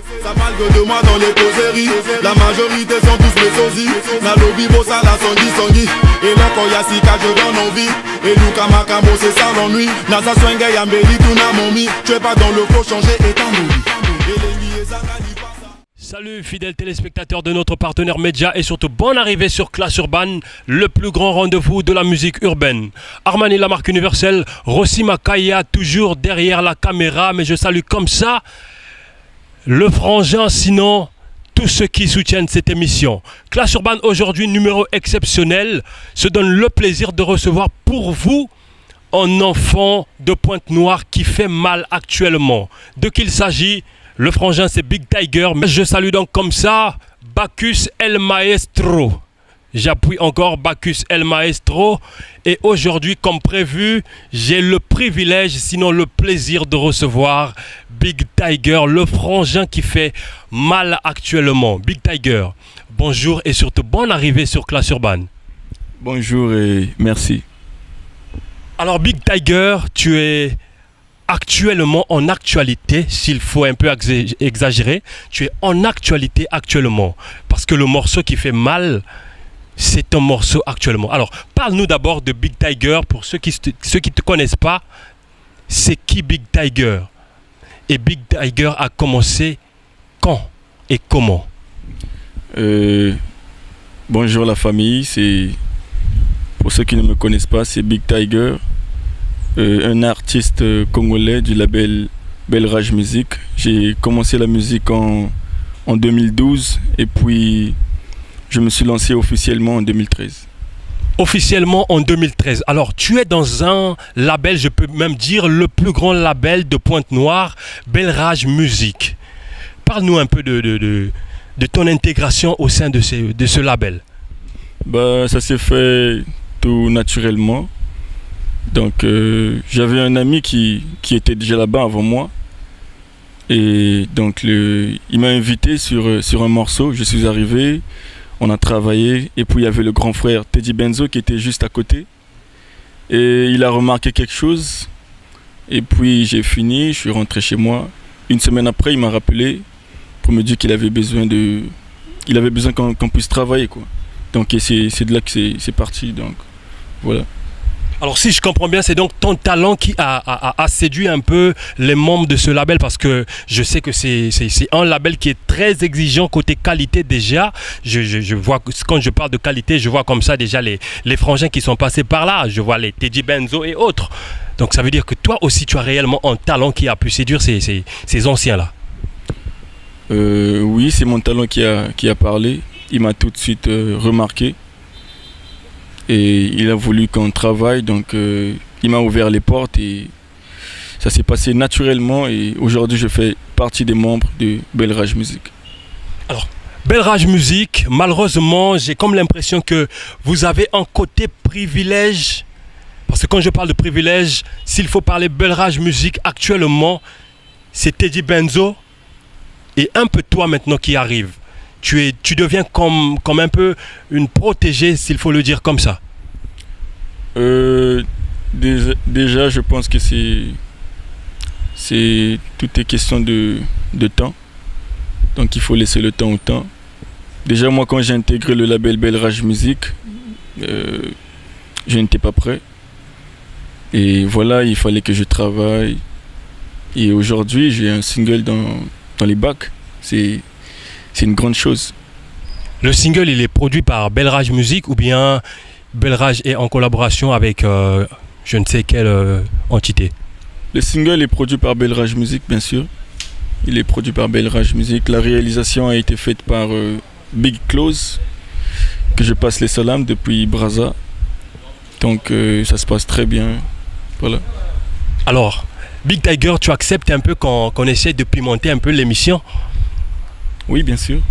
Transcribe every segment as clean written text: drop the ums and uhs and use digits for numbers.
Ça parle que de moi dans les causeries. La majorité sont tous mes sosies. Nalo Bibo, ça la Sangui. Et là quand y'a Sika, je donne envie. Et Luka Makamo, c'est ça l'ennui. Nasa Swenge, Yambeli, Tuna Momi. Tu es pas dans le faux, changer et t'en Salut fidèles téléspectateurs de notre partenaire média et surtout bonne arrivée sur Classe Urban, le plus grand rendez-vous de la musique urbaine. Armani la marque universelle, Rossi Makaya toujours derrière la caméra, mais je salue comme ça le frangin, sinon tous ceux qui soutiennent cette émission. Classe Urban aujourd'hui, numéro exceptionnel, se donne le plaisir de recevoir pour vous un enfant de Pointe-Noire qui fait mal actuellement. De qui il s'agit? Le frangin c'est Big Tiger, mais je salue donc comme ça Bacchus El Maestro. J'appuie encore Bacchus El Maestro. Et aujourd'hui, comme prévu, j'ai le privilège, sinon le plaisir de recevoir Big Tiger, le frangin qui fait mal actuellement. Big Tiger, bonjour et surtout bonne arrivée sur Classe Urban. Bonjour et merci. Alors Big Tiger, tu es actuellement en actualité, s'il faut un peu exagérer, tu es en actualité actuellement. Parce que le morceau qui fait mal, c'est un morceau actuellement. Alors, parle-nous d'abord de Big Tiger. Pour ceux qui te connaissent pas, c'est qui Big Tiger? Et Big Tiger a commencé quand et comment? Bonjour la famille, pour ceux qui ne me connaissent pas, c'est Big Tiger. Un artiste congolais du label Belrage Music. J'ai commencé la musique en 2012 et puis je me suis lancé officiellement en 2013. Officiellement en 2013. Alors tu es dans un label, je peux même dire le plus grand label de Pointe-Noire, Belrage Music. Parle-nous un peu de ton intégration au sein de ce label. Ça s'est fait tout naturellement. Donc j'avais un ami qui était déjà là-bas avant moi et donc il m'a invité sur un morceau. Je suis arrivé, on a travaillé et puis il y avait le grand frère Teddy Benzo qui était juste à côté et il a remarqué quelque chose et puis j'ai fini, je suis rentré chez moi. Une semaine après il m'a rappelé pour me dire qu'il avait besoin qu'on puisse travailler quoi. Donc c'est de là que c'est parti, donc voilà. Alors si je comprends bien, c'est donc ton talent qui a séduit un peu les membres de ce label, parce que je sais que c'est un label qui est très exigeant côté qualité déjà. Je vois, quand je parle de qualité, je vois comme ça déjà les frangins qui sont passés par là. Je vois les Teddy Benzo et autres. Donc ça veut dire que toi aussi tu as réellement un talent qui a pu séduire ces anciens-là. Oui, c'est mon talent qui a parlé. Il m'a tout de suite remarqué. Et il a voulu qu'on travaille, donc il m'a ouvert les portes et ça s'est passé naturellement et aujourd'hui je fais partie des membres de Belrage Music. Alors, Belrage Music, malheureusement, j'ai comme l'impression que vous avez un côté privilège, parce que quand je parle de privilège, s'il faut parler Belrage Music actuellement, c'est Teddy Benzo et un peu toi maintenant qui arrive. Tu deviens comme un peu une protégée, s'il faut le dire comme ça. Déjà, je pense que tout est question de temps. Donc il faut laisser le temps au temps. Déjà, moi, quand j'ai intégré le label Belrage Music, je n'étais pas prêt. Et voilà, il fallait que je travaille. Et aujourd'hui, j'ai un single dans les bacs. C'est une grande chose. Le single, il est produit par Belrage Music ou bien Belrage est en collaboration avec je ne sais quelle entité? Le single est produit par Belrage Music, bien sûr. Il est produit par Belrage Music. La réalisation a été faite par Big Close, que je passe les salams depuis Brazza. Donc ça se passe très bien. Voilà. Alors, Big Tiger, tu acceptes un peu qu'on essaie de pimenter un peu l'émission? Oui, bien sûr.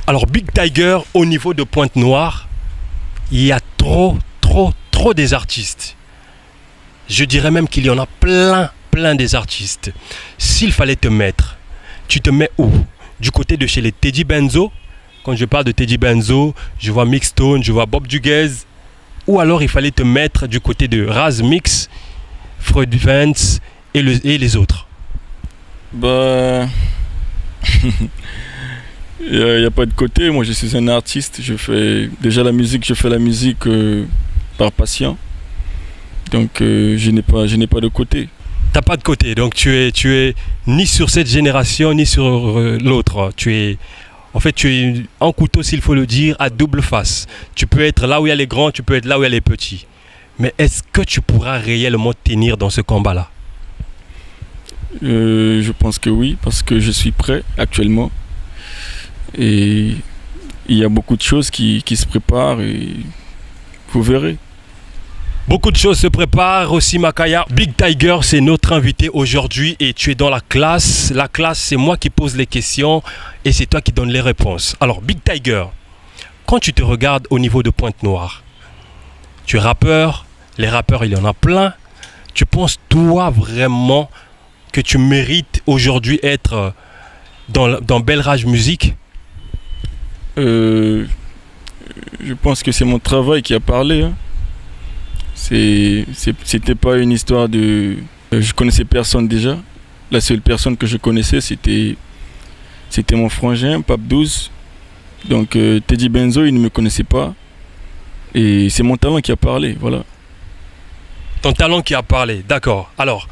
Alors, Big Tiger, au niveau de Pointe-Noire, il y a trop des artistes. Je dirais même qu'il y en a plein des artistes. S'il fallait te mettre, tu te mets où? Du côté de chez les Teddy Benzo. Quand je parle de Teddy Benzo, je vois Mixstone, je vois Bob Duguez. Ou alors il fallait te mettre du côté de Raz Mix, Freud Vance et les autres. Il n'y a pas de côté. Moi, je suis un artiste. Je fais la musique par passion. Donc, je n'ai pas de côté. T'as pas de côté, donc tu es ni sur cette génération ni sur l'autre. Tu es un couteau, s'il faut le dire, à double face. Tu peux être là où il y a les grands, tu peux être là où il y a les petits. Mais est-ce que tu pourras réellement tenir dans ce combat-là? Je pense que oui, parce que je suis prêt actuellement. Et il y a beaucoup de choses qui se préparent et vous verrez. Beaucoup de choses se préparent. Rossima Kaya, Big Tiger, c'est notre invité aujourd'hui et tu es dans la classe. La classe, c'est moi qui pose les questions et c'est toi qui donnes les réponses. Alors, Big Tiger, quand tu te regardes au niveau de Pointe-Noire, tu es rappeur, les rappeurs, il y en a plein. Tu penses, toi, vraiment que tu mérites aujourd'hui être dans Bel Rage Musique? Je pense que c'est mon travail qui a parlé. Hein. C'était pas une histoire de... Je connaissais personne déjà. La seule personne que je connaissais, c'était mon frangin, Pape 12. Donc Teddy Benzo, il ne me connaissait pas. Et c'est mon talent qui a parlé, voilà. Ton talent qui a parlé, d'accord. Alors,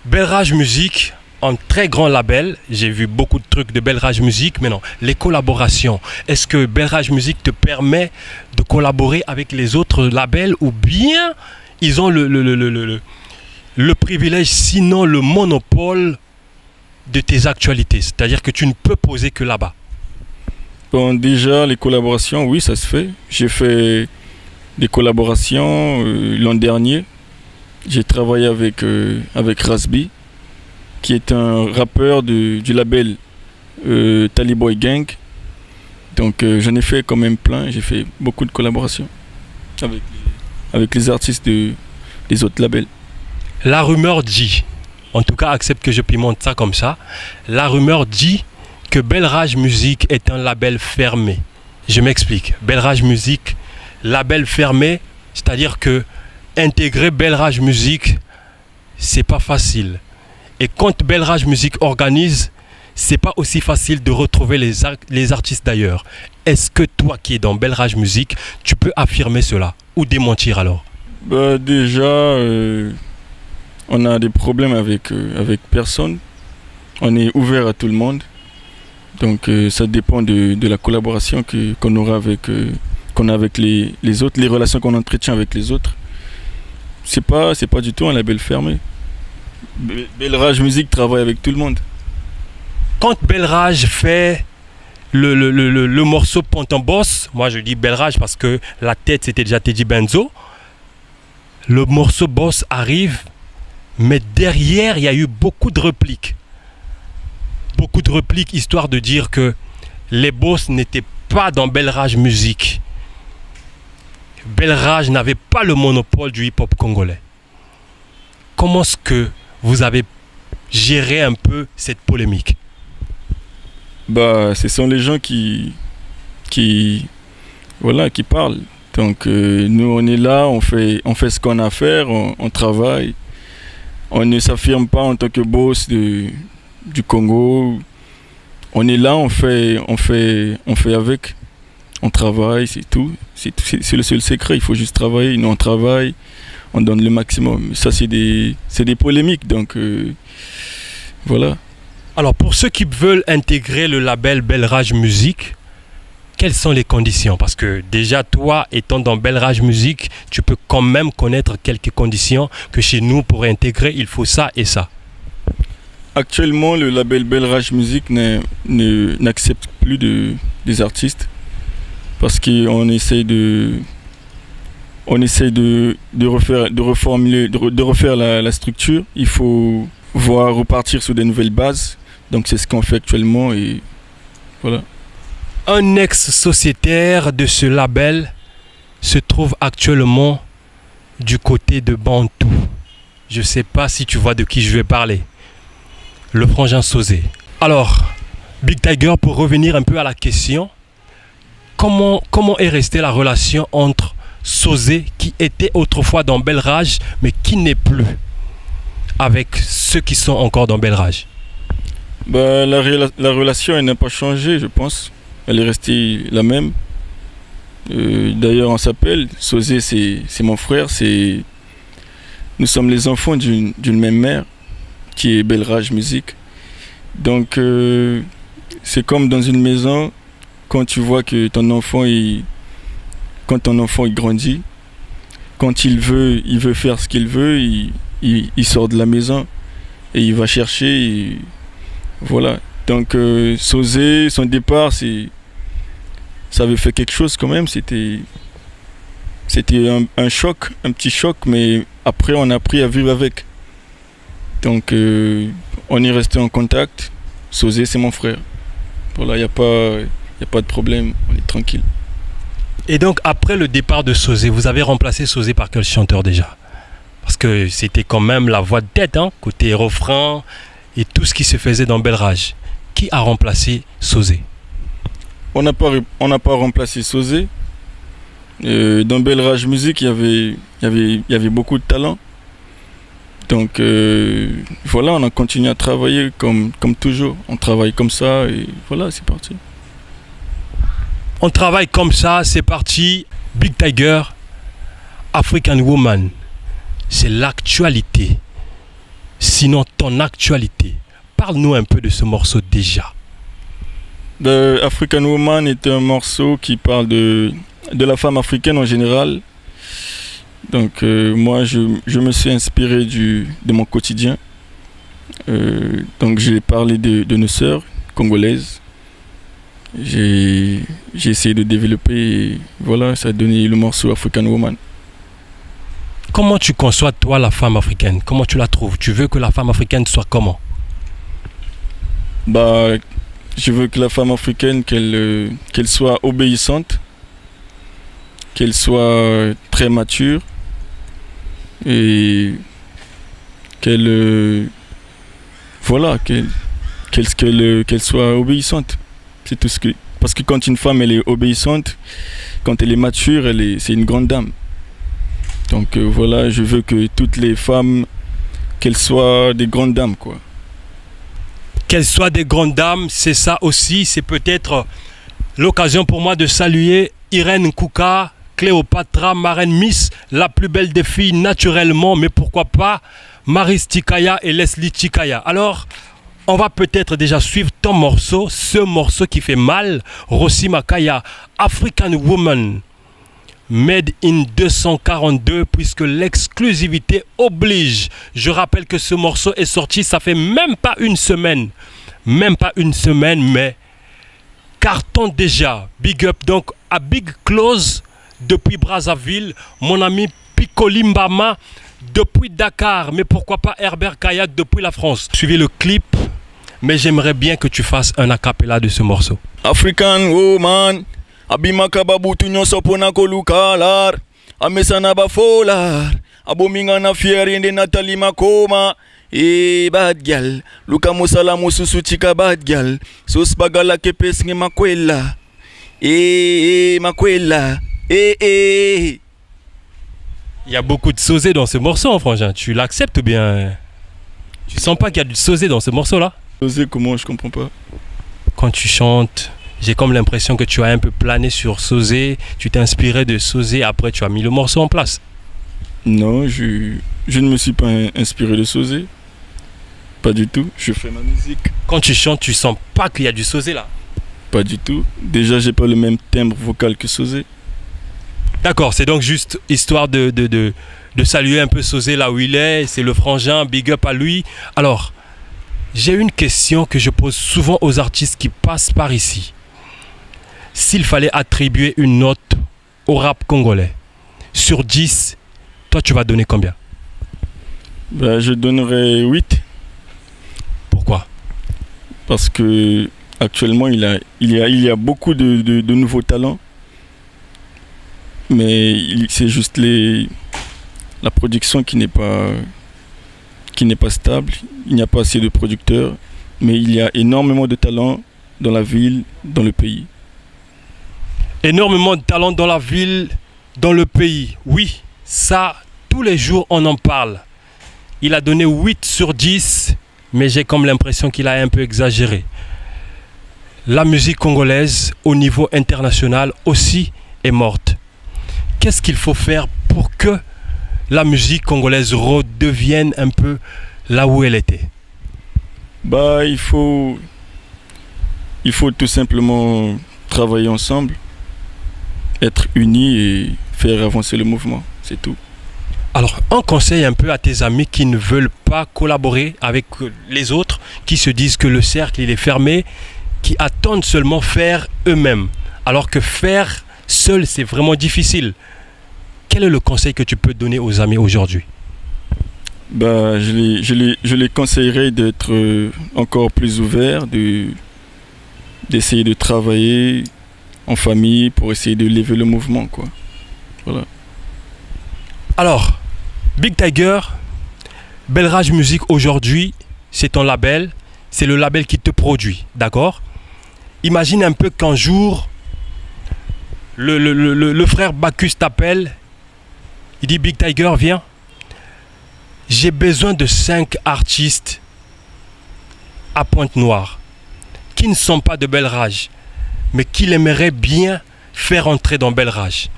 Bel Rage Musique, un très grand label. J'ai vu beaucoup de trucs de Bel Rage Musique, mais non, les collaborations. Est-ce que Bel Rage Musique te permet de collaborer avec les autres labels ou bien ils ont le privilège, sinon le monopole de tes actualités? C'est-à-dire que tu ne peux poser que là-bas. Bon, déjà, les collaborations, oui, ça se fait. J'ai fait des collaborations l'an dernier. J'ai travaillé avec Rasby, qui est un rappeur du label Taliboy Gang. Donc j'en ai fait quand même plein, j'ai fait beaucoup de collaborations avec les artistes des autres labels. La rumeur dit, en tout cas accepte que je pimente ça comme ça, la rumeur dit que Bel Rage Musique est un label fermé. Je m'explique, Bel Rage Musique, label fermé, c'est-à-dire que intégrer Bel Rage Musique, c'est pas facile. Et quand Bel Rage Musique organise, c'est pas aussi facile de retrouver les artistes d'ailleurs. Est-ce que toi qui es dans Bel Rage Musique, tu peux affirmer cela ou démentir alors? Déjà, on a des problèmes avec personne. On est ouvert à tout le monde. Donc ça dépend de la collaboration qu'on aura qu'on a avec les autres, les relations qu'on entretient avec les autres. C'est pas du tout un label fermé. Bel Rage Musique travaille avec tout le monde. Quand Bel Rage fait le morceau Ponton Boss, moi je dis Bel Rage parce que la tête c'était déjà Teddy Benzo. Le morceau Boss arrive, mais derrière il y a eu beaucoup de répliques. Beaucoup de répliques histoire de dire que les boss n'étaient pas dans Bel Rage Musique. Bel Rage n'avait pas le monopole du hip-hop congolais. Comment est-ce que vous avez géré un peu cette polémique? Ce sont les gens qui parlent. Donc nous on est là, on fait ce qu'on a à faire, on travaille. On ne s'affirme pas en tant que boss du Congo. On est là, on fait avec. On travaille, c'est tout. C'est le seul secret, il faut juste travailler. Nous on travaille, on donne le maximum. Ça c'est des polémiques, donc voilà. Alors pour ceux qui veulent intégrer le label Bel Rage Musique, quelles sont les conditions? Parce que déjà toi étant dans Bel Rage Musique, tu peux quand même connaître quelques conditions que chez nous pour intégrer il faut ça et ça. Actuellement le label Bel Rage Musique n'accepte plus des artistes parce qu'on essaie de refaire la structure. Il faut repartir sur des nouvelles bases. Donc c'est ce qu'on fait actuellement et voilà. Un ex-sociétaire de ce label se trouve actuellement du côté de Bantou. Je ne sais pas si tu vois de qui je vais parler. Le frangin Sosé. Alors, Big Tiger, pour revenir un peu à la question, comment est restée la relation entre Sosé, qui était autrefois dans Bel Rage, mais qui n'est plus, avec ceux qui sont encore dans Bel Rage? Bah, la relation, elle n'a pas changé, je pense. Elle est restée la même. D'ailleurs, on s'appelle. Sosé, c'est mon frère. Nous sommes les enfants d'une même mère, qui est Belraj Musique. Donc, c'est comme dans une maison, quand tu vois que quand ton enfant il grandit, quand il veut faire ce qu'il veut, il sort de la maison et il va chercher. Voilà. Donc, Sosé, son départ, ça avait fait quelque chose quand même. C'était un choc, un petit choc, mais après, on a appris à vivre avec. Donc, on est resté en contact. Sosé, c'est mon frère. Voilà, il n'y a pas de problème, on est tranquille. Et donc, après le départ de Sosé, vous avez remplacé Sosé par quel chanteur déjà? Parce que c'était quand même la voix de tête, hein, côté refrain et tout ce qui se faisait dans Belraj. Qui a remplacé Sosé? On n'a pas remplacé Sosé. Dans Belraj Musique, il y avait beaucoup de talent. Donc voilà, on a continué à travailler comme toujours. On travaille comme ça et voilà, c'est parti. On travaille comme ça, c'est parti. Big Tiger, African Woman, c'est l'actualité. Sinon, ton actualité. Parle-nous un peu de ce morceau déjà. African Woman est un morceau qui parle de la femme africaine en général. Donc moi, je me suis inspiré de mon quotidien. Donc j'ai parlé de nos sœurs congolaises. J'ai essayé de développer et voilà, ça a donné le morceau African Woman. Comment tu conçois toi la femme africaine? Comment tu la trouves? Tu veux que la femme africaine soit comment? Bah, je veux que la femme africaine, qu'elle soit obéissante, qu'elle soit très mature et qu'elle soit obéissante. C'est tout ce que... Parce que quand une femme elle est obéissante, quand elle est mature, c'est une grande dame. Donc voilà, je veux que toutes les femmes, qu'elles soient des grandes dames, quoi. Qu'elles soient des grandes dames, c'est ça aussi. C'est peut-être l'occasion pour moi de saluer Irène Kouka, Cléopatra, marraine Miss, la plus belle des filles naturellement, mais pourquoi pas Maris Tikaya et Leslie Tikaya. Alors, on va peut-être déjà suivre ton morceau, ce morceau qui fait mal, Rossi Makaya, African Woman, Made in 242, puisque l'exclusivité oblige. Je rappelle que ce morceau est sorti, ça fait même pas une semaine, mais carton déjà. Big up donc à Big Close depuis Brazzaville, mon ami Picolimbama depuis Dakar, mais pourquoi pas Herbert Kayat depuis la France. Suivez le clip, mais j'aimerais bien que tu fasses un acapella de ce morceau. African Woman, abimaka babutu nyonso pona kolukalar, amesana bafolar, abominga na fieri Nathalie Makoma. Bad gal, luka musala mususu chika bad gal, sos bagala kepes nge makwela. Makwela. Il y a beaucoup de Sosé dans ce morceau, frangin. Tu l'acceptes ou bien? Tu sens pas qu'il y a du Sosé dans ce morceau-là? Sosé comment? Je comprends pas. Quand tu chantes, j'ai comme l'impression que tu as un peu plané sur Sosé. Tu t'es inspiré de Sosé, après tu as mis le morceau en place. Non, je ne me suis pas inspiré de Sosé. Pas du tout, je fais ma musique. Quand tu chantes, tu sens pas qu'il y a du Sosé là? Pas du tout. Déjà, j'ai pas le même timbre vocal que Sosé. D'accord, c'est donc juste histoire de saluer un peu Sosé là où il est. C'est le frangin, big up à lui. Alors, j'ai une question que je pose souvent aux artistes qui passent par ici. S'il fallait attribuer une note au rap congolais, sur 10, toi tu vas donner combien? Je donnerais 8. Pourquoi? Parce que actuellement il y a beaucoup de nouveaux talents. Mais c'est juste la production qui n'est pas stable. Il n'y a pas assez de producteurs. Mais il y a énormément de talents dans la ville, dans le pays. Énormément de talents dans la ville, dans le pays. Oui, ça, tous les jours, on en parle. Il a donné 8 sur 10. mais j'ai comme l'impression qu'il a un peu exagéré. La musique congolaise au niveau international aussi est morte. Qu'est-ce qu'il faut faire pour que la musique congolaise redevienne un peu là où elle était? Bah, il faut tout simplement travailler ensemble, être unis et faire avancer le mouvement, c'est tout. Alors, un conseil un peu à tes amis qui ne veulent pas collaborer avec les autres, qui se disent que le cercle il est fermé, qui attendent seulement faire eux-mêmes, alors que faire seul c'est vraiment difficile. Quel est le conseil que tu peux donner aux amis aujourd'hui? Bah, je les conseillerais d'être encore plus ouverts, d'essayer de travailler en famille pour essayer de lever le mouvement, quoi. Voilà. Alors, Big Tiger, Belrage Music aujourd'hui, c'est ton label, c'est le label qui te produit, d'accord? Imagine un peu qu'un jour, le frère Bacchus t'appelle, il dit Big Tiger, viens, j'ai besoin de 5 artistes à Pointe-Noire qui ne sont pas de Belrage, mais qui l'aimeraient bien faire entrer dans Belrage.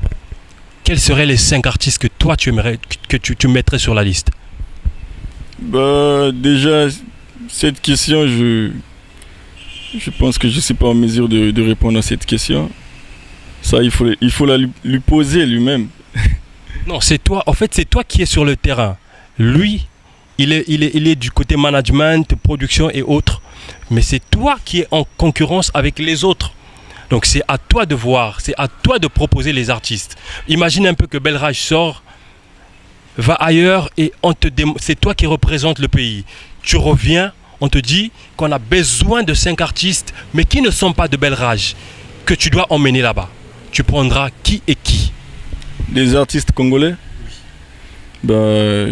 Quels seraient les 5 artistes que toi tu aimerais que tu mettrais sur la liste? Bah, déjà, cette question, je pense que je ne suis pas en mesure de répondre à cette question. Ça, il faut lui poser lui-même. Non, c'est toi. En fait, c'est toi qui es sur le terrain. Lui, il est du côté management, production et autres. Mais c'est toi qui es en concurrence avec les autres. Donc c'est à toi de voir, c'est à toi de proposer les artistes. Imagine un peu que Belrage sort, va ailleurs et c'est toi qui représente le pays. Tu reviens, on te dit qu'on a besoin de 5 artistes, mais qui ne sont pas de Belrage, que tu dois emmener là-bas. Tu prendras qui et qui? Des artistes congolais? Bah,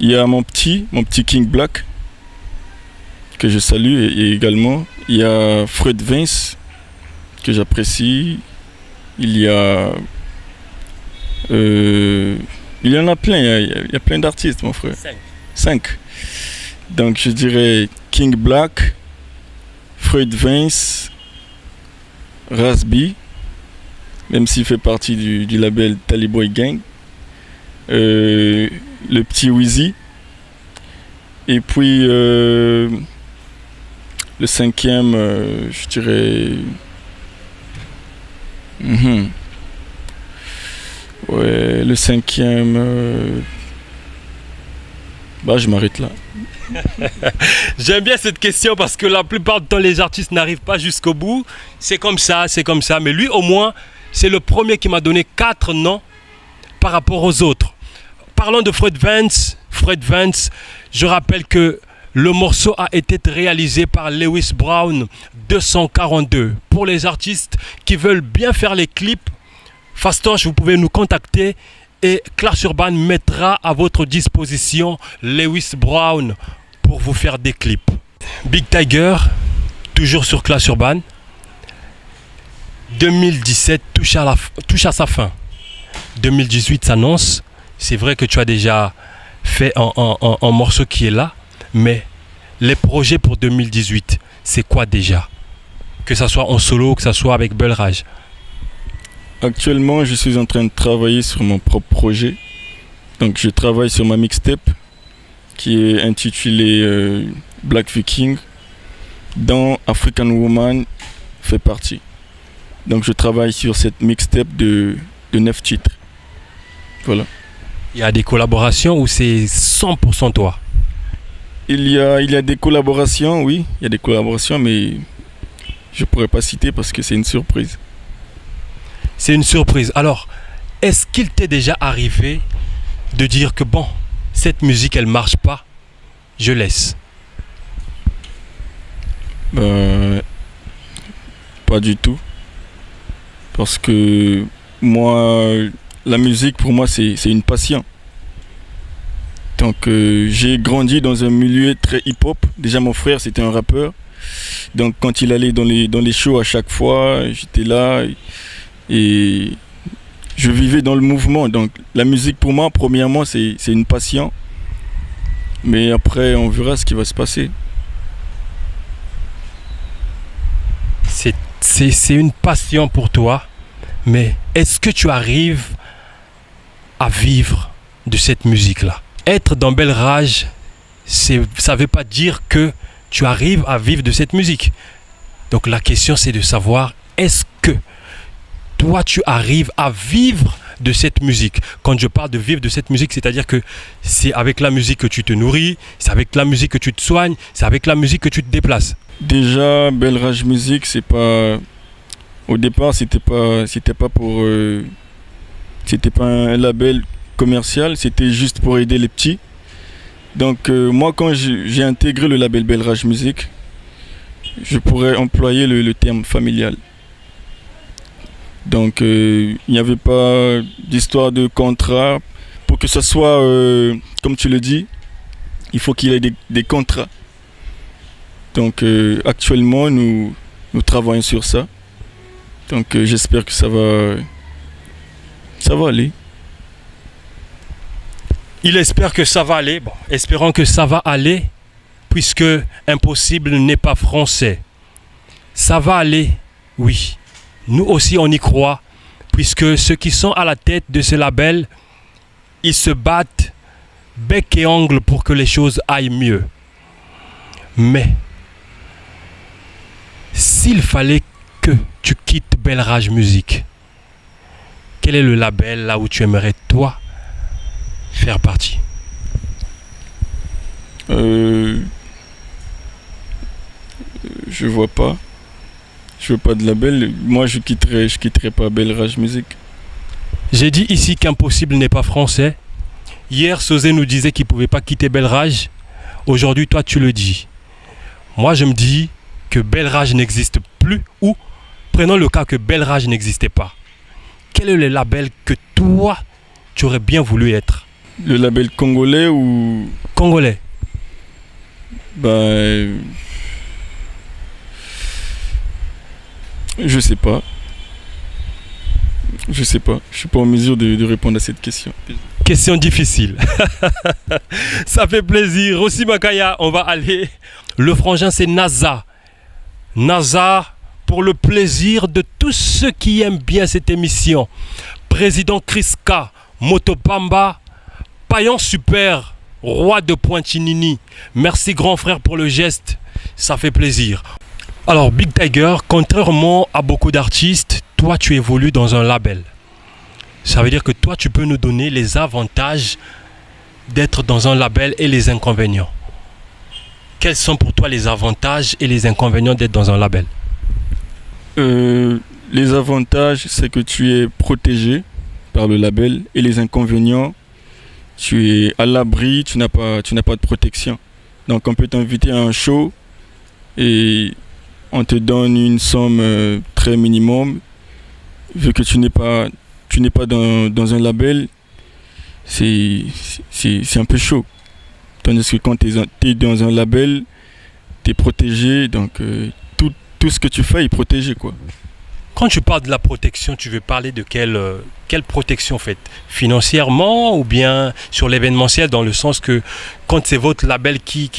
il y a mon petit King Black, que je salue, et également, il y a Freud Vince, que j'apprécie. Il y en a plein, il y a plein d'artistes, mon frère. 5. Donc je dirais King Black, Freud Vince, Rasby, même s'il fait partie du label Taliboy Gang, le petit Wheezy, et puis le 5e, je dirais... Ouais, le 5e... Bah, je m'arrête là. J'aime bien cette question parce que la plupart du temps, les artistes n'arrivent pas jusqu'au bout. C'est comme ça. Mais lui, au moins, c'est le premier qui m'a donné 4 noms par rapport aux autres. Parlons de Fred Vance. Je rappelle que le morceau a été réalisé par Lewis Brown 242. Pour les artistes qui veulent bien faire les clips, Fastoche, vous pouvez nous contacter et Clash Urban mettra à votre disposition Lewis Brown pour vous faire des clips. Big Tiger, toujours sur Clash Urban. 2017 touche à sa fin. 2018 s'annonce. C'est vrai que tu as déjà fait un morceau qui est là, mais les projets pour 2018, c'est quoi déjà? Que ça soit en solo, que ça soit avec Belrage. Actuellement, je suis en train de travailler sur mon propre projet. Donc, je travaille sur ma mixtape qui est intitulée Black Viking, dont African Woman fait partie. Donc, je travaille sur cette mixtape de 9 titres. Voilà. Il y a des collaborations ou c'est 100% toi? Il y a des collaborations, oui. Il y a des collaborations, mais je ne pourrais pas citer parce que c'est une surprise. C'est une surprise. Alors, est-ce qu'il t'est déjà arrivé de dire que bon, cette musique, elle marche pas, je laisse? Pas du tout. Parce que moi, la musique, pour moi, c'est une passion. Donc, j'ai grandi dans un milieu très hip-hop. Déjà, mon frère, c'était un rappeur. Donc, quand il allait dans les shows à chaque fois, j'étais là. Et je vivais dans le mouvement. Donc la musique pour moi, premièrement, c'est une passion. Mais après, on verra ce qui va se passer. C'est une passion pour toi, mais est-ce que tu arrives à vivre de cette musique-là? Être dans Bel Rage, ça ne veut pas dire que tu arrives à vivre de cette musique. Donc la question, c'est de savoir, est-ce que toi, tu arrives à vivre de cette musique? Quand je parle de vivre de cette musique, c'est-à-dire que c'est avec la musique que tu te nourris, c'est avec la musique que tu te soignes, c'est avec la musique que tu te déplaces. Déjà, Bel Rage Musique, c'est pas... Au départ, c'était pas pour... C'était pas un label commercial, c'était juste pour aider les petits. Donc moi, quand j'ai intégré le label Bel Rage Musique, je pourrais employer le terme familial. Donc il n'y avait pas d'histoire de contrat. Pour que ce soit, comme tu le dis, il faut qu'il y ait des contrats. Donc actuellement, nous travaillons sur ça. Donc j'espère que ça va aller. Il espère que ça va aller. Bon, espérons que ça va aller, puisque impossible n'est pas français. Ça va aller, oui. Nous aussi, on y croit, puisque ceux qui sont à la tête de ce label, ils se battent bec et ongle pour que les choses aillent mieux. Mais, s'il fallait que tu quittes Bel Rage Musique, quel est le label là où tu aimerais, toi, faire partie? Je vois pas. Je veux pas de label. Moi, je quitterai pas Bel Rage Musique. J'ai dit ici qu'impossible n'est pas français. Hier, Sosé nous disait qu'il pouvait pas quitter Bel Rage. Aujourd'hui, toi, tu le dis. Moi, je me dis que Bel Rage n'existe plus, ou prenons le cas que Bel Rage n'existait pas. Quel est le label que toi, tu aurais bien voulu être? Le label congolais ou... Congolais. Je sais pas. Je suis pas en mesure de répondre à cette question. Question difficile. Ça fait plaisir. Rossi Makaya, on va aller. Le frangin, c'est NASA. NASA, pour le plaisir de tous ceux qui aiment bien cette émission. Président Kriska, Motopamba, Payan Super, Roi de Pointinini. Merci grand frère pour le geste. Ça fait plaisir. Alors Big Tiger, contrairement à beaucoup d'artistes, toi tu évolues dans un label. Ça veut dire que toi tu peux nous donner les avantages d'être dans un label et les inconvénients. Quels sont pour toi les avantages et les inconvénients d'être dans un label? Les avantages, c'est que tu es protégé par le label, et les inconvénients, tu es à l'abri, tu n'as pas de protection. Donc on peut t'inviter à un show et on te donne une somme très minimum. Vu que tu n'es pas dans un label, c'est un peu chaud. Tandis que quand tu es dans un label, tu es protégé, donc tout ce que tu fais est protégé, quoi. Quand tu parles de la protection, tu veux parler de quelle protection faite? Financièrement ou bien sur l'événementiel, dans le sens que quand c'est votre label qui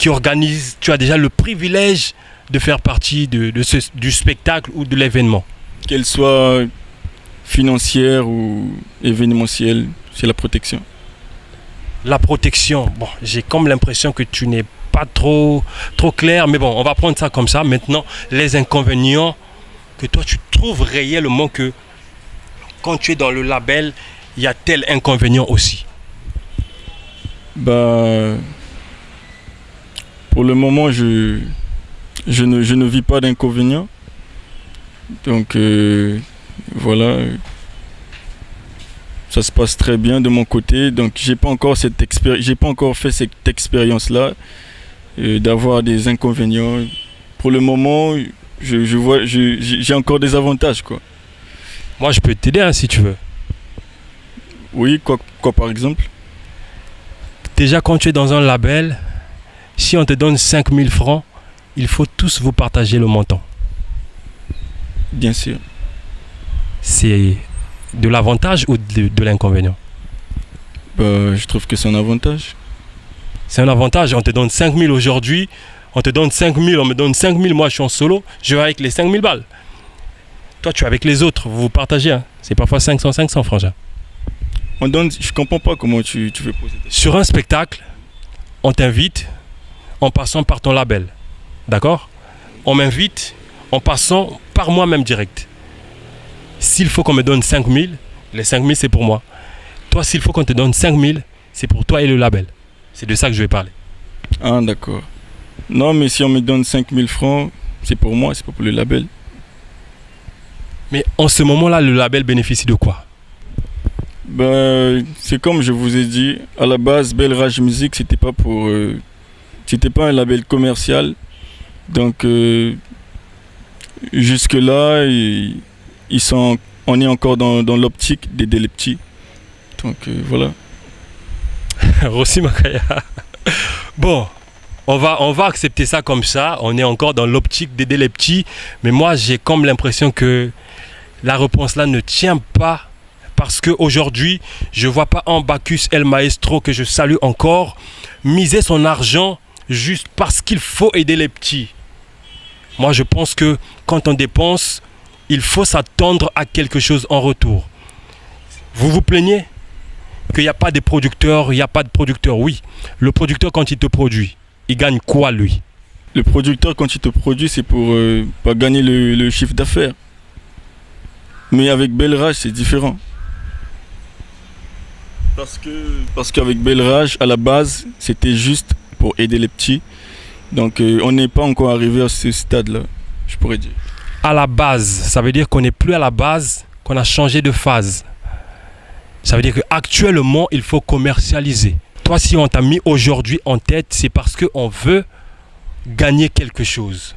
organise, tu as déjà le privilège de faire partie du spectacle ou de l'événement? Qu'elle soit financière ou événementielle, c'est la protection. La protection, bon, j'ai comme l'impression que tu n'es pas trop clair, mais bon, on va prendre ça comme ça. Maintenant, les inconvénients que toi tu trouves réellement, que quand tu es dans le label, il y a tel inconvénient aussi. Pour le moment, je ne vis pas d'inconvénients. Donc voilà, ça se passe très bien de mon côté. Donc j'ai pas encore fait cette expérience-là d'avoir des inconvénients. Pour le moment, j'ai encore des avantages, quoi. Moi, je peux t'aider, hein, si tu veux. Oui, quoi par exemple? Déjà, quand tu es dans un label, si on te donne 5 000 francs, il faut tous vous partager le montant. Bien sûr. C'est de l'avantage ou de l'inconvénient? Je trouve que c'est un avantage. C'est un avantage. On te donne 5 000 aujourd'hui, on te donne 5 000, on me donne 5 000, moi je suis en solo, je vais avec les 5 000 balles. Toi, tu es avec les autres, vous partagez. Hein. C'est parfois 500, frangin. On donne, je comprends pas comment tu veux poser ta question. Sur un spectacle, on t'invite en passant par ton label. D'accord? On m'invite en passant par moi-même direct. S'il faut qu'on me donne 5 000, les 5 000 c'est pour moi. Toi, s'il faut qu'on te donne 5 000, c'est pour toi et le label. C'est de ça que je vais parler. Ah, d'accord. Non, mais si on me donne 5 000 francs, c'est pour moi, c'est pas pour le label. Mais en ce moment-là, le label bénéficie de quoi? Ben, c'est comme je vous ai dit, à la base, Belle Rage Music, c'était pas un label commercial. Donc, jusque-là, on est encore dans l'optique d'aider les petits. Donc, voilà. Rossi Makaya. Bon, on va accepter ça comme ça. On est encore dans l'optique d'aider les petits. Mais moi, j'ai comme l'impression que la réponse là ne tient pas. Parce qu'aujourd'hui, je ne vois pas un Bacchus El Maestro que je salue encore miser son argent juste parce qu'il faut aider les petits. Moi, je pense que quand on dépense, il faut s'attendre à quelque chose en retour. Vous vous plaignez qu'il n'y a pas de producteurs, il n'y a pas de producteur. Oui, le producteur, quand il te produit, il gagne quoi, lui? Le producteur, quand il te produit, c'est pour pas gagner le chiffre d'affaires. Mais avec Belle Rage, c'est différent. Parce qu'avec Belle Rage, à la base, c'était juste pour aider les petits. Donc, on n'est pas encore arrivé à ce stade-là, je pourrais dire. À la base, ça veut dire qu'on n'est plus à la base, qu'on a changé de phase. Ça veut dire qu'actuellement, il faut commercialiser. Toi, si on t'a mis aujourd'hui en tête, c'est parce qu'on veut gagner quelque chose.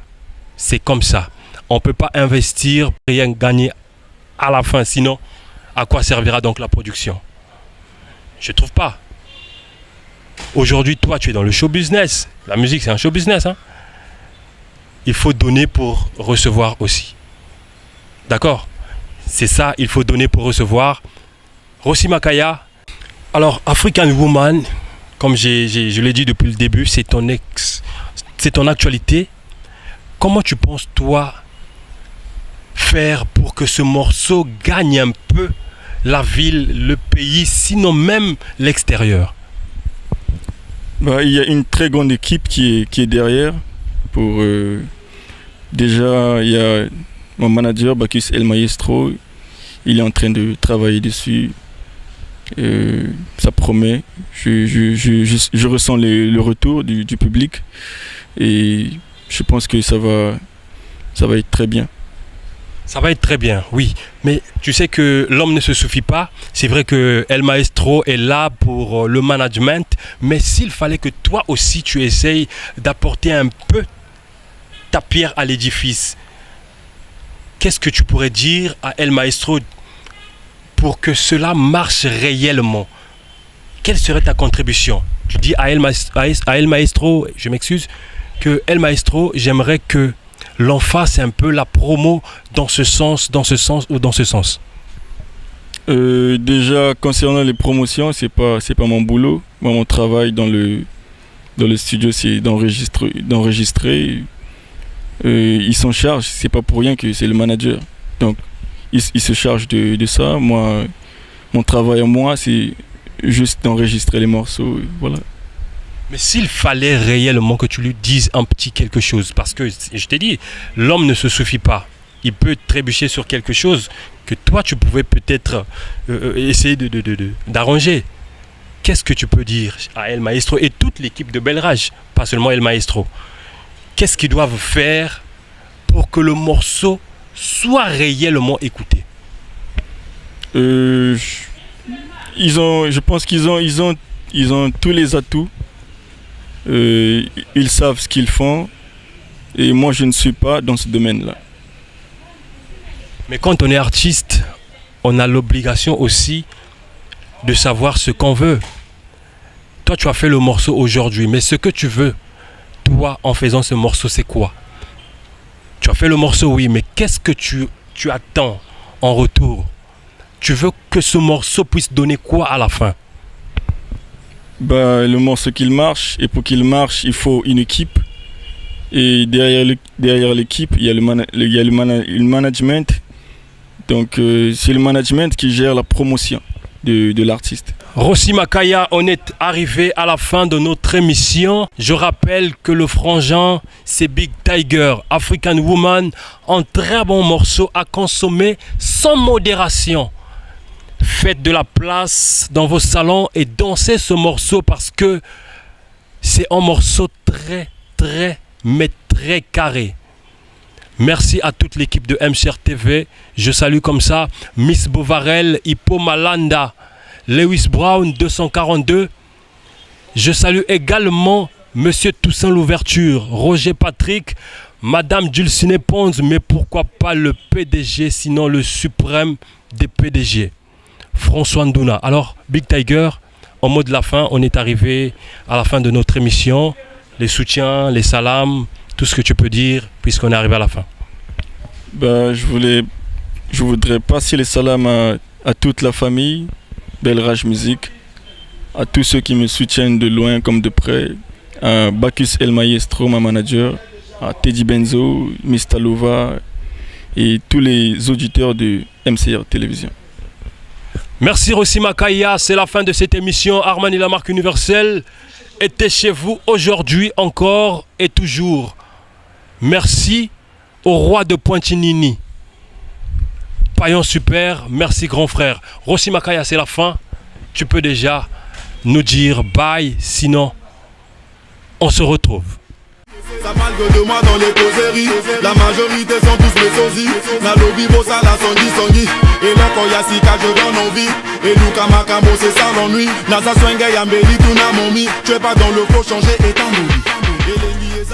C'est comme ça. On ne peut pas investir, rien gagner à la fin. Sinon, à quoi servira donc la production? Je ne trouve pas. Aujourd'hui, toi, tu es dans le show business. La musique, c'est un show business. Hein? Il faut donner pour recevoir aussi. D'accord? C'est ça, il faut donner pour recevoir. Rossi Makaya. Alors, African Woman, comme je l'ai dit depuis le début, c'est ton actualité. Comment tu penses, toi, faire pour que ce morceau gagne un peu la ville, le pays, sinon même l'extérieur? Bah, il y a une très grande équipe qui est derrière. Déjà, il y a mon manager, Bacchus El Maestro. Il est en train de travailler dessus. Ça promet. Je ressens le retour du public. Et je pense que ça va être très bien. Ça va être très bien, oui. Mais tu sais que l'homme ne se suffit pas. C'est vrai que El Maestro est là pour le management. Mais s'il fallait que toi aussi tu essayes d'apporter un peu ta pierre à l'édifice, qu'est-ce que tu pourrais dire à El Maestro pour que cela marche réellement? Quelle serait ta contribution? Tu dis à El Maestro, je m'excuse, que El Maestro, j'aimerais que l'on fasse un peu la promo dans ce sens ou dans ce sens. Déjà, concernant les promotions, c'est pas mon boulot. Moi, mon travail dans le studio, c'est d'enregistrer. Il s'en charge, c'est pas pour rien que c'est le manager. Donc, il se charge de ça. Moi, mon travail à moi, c'est juste d'enregistrer les morceaux. Voilà. Mais s'il fallait réellement que tu lui dises un petit quelque chose, parce que je t'ai dit, l'homme ne se suffit pas. Il peut trébucher sur quelque chose que toi, tu pouvais peut-être essayer d'arranger. Qu'est-ce que tu peux dire à El Maestro et toute l'équipe de Belle Rage, pas seulement El Maestro? Qu'est-ce qu'ils doivent faire pour que le morceau soit réellement écouté? Je pense qu'ils ont tous les atouts. Ils savent ce qu'ils font. Et moi, je ne suis pas dans ce domaine-là. Mais quand on est artiste, on a l'obligation aussi de savoir ce qu'on veut. Toi, tu as fait le morceau aujourd'hui, mais ce que tu veux, toi, en faisant ce morceau, c'est quoi? Tu as fait le morceau, oui, mais qu'est-ce que tu attends en retour? Tu veux que ce morceau puisse donner quoi à la fin? Bah, le morceau qu'il marche, et pour qu'il marche, il faut une équipe. Et derrière l'équipe, il y a le management. Donc, c'est le management qui gère la promotion de l'artiste. Rossi Makaya, on est arrivé à la fin de notre émission. Je rappelle que le frangin, c'est Big Tiger, African Woman, un très bon morceau à consommer sans modération. Faites de la place dans vos salons et dansez ce morceau parce que c'est un morceau mais très carré. Merci à toute l'équipe de MCR TV. Je salue comme ça Miss Bovarel, Hippo Malanda, Lewis Brown 242. Je salue également Monsieur Toussaint Louverture, Roger Patrick, Madame Dulcinée Pons, mais pourquoi pas le PDG, sinon le suprême des PDG, François Ndouna. Alors, Big Tiger, en mot de la fin, on est arrivé à la fin de notre émission. Les soutiens, les salams, tout ce que tu peux dire, puisqu'on est arrivé à la fin. Ben, je voudrais passer les salams à toute la famille, Bel Raj Music, à tous ceux qui me soutiennent de loin comme de près, à Bacchus El Maestro, ma manager, à Teddy Benzo, Miss Talova et tous les auditeurs de MCR Télévision. Merci Rossi Makaya, c'est la fin de cette émission. Armani, la marque universelle, était chez vous aujourd'hui encore et toujours. Merci au roi de Pointinini. Paillon super, merci grand frère. Rossi Makaya, c'est la fin. Tu peux déjà nous dire bye, sinon on se retrouve. Ça parle que de moi dans les causeries. La majorité sont tous mes sosies. Na lobby bossa la songi. Et là quand y'a sika je donne envie. Et Luka Makamo c'est ça l'ennui. Nasa swenge yambeli tout na momi. Tu es pas dans le faux changer et t'en Et les liés